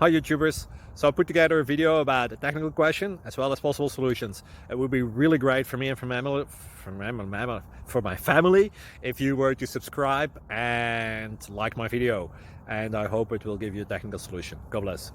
Hi YouTubers. So I put together a video about a technical question as well as possible solutions. It would be really great for me and for my family if you were to subscribe and like my video, and I hope it will give you a technical solution. God bless.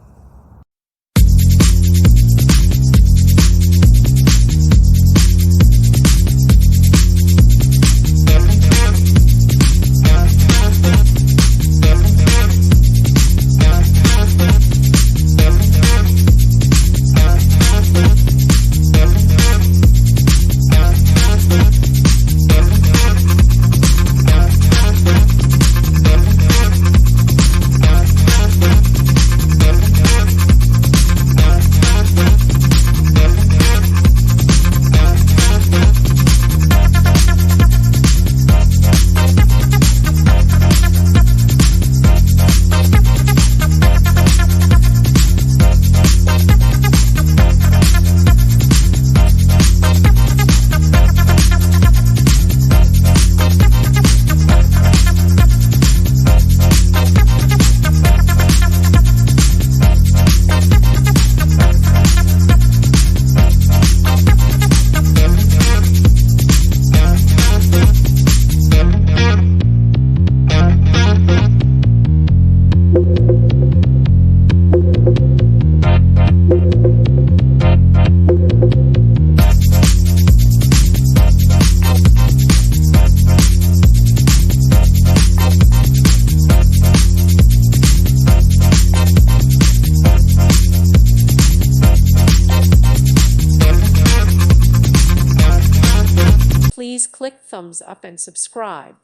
Please click thumbs up and subscribe.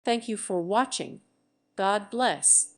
Thank you for watching. God bless.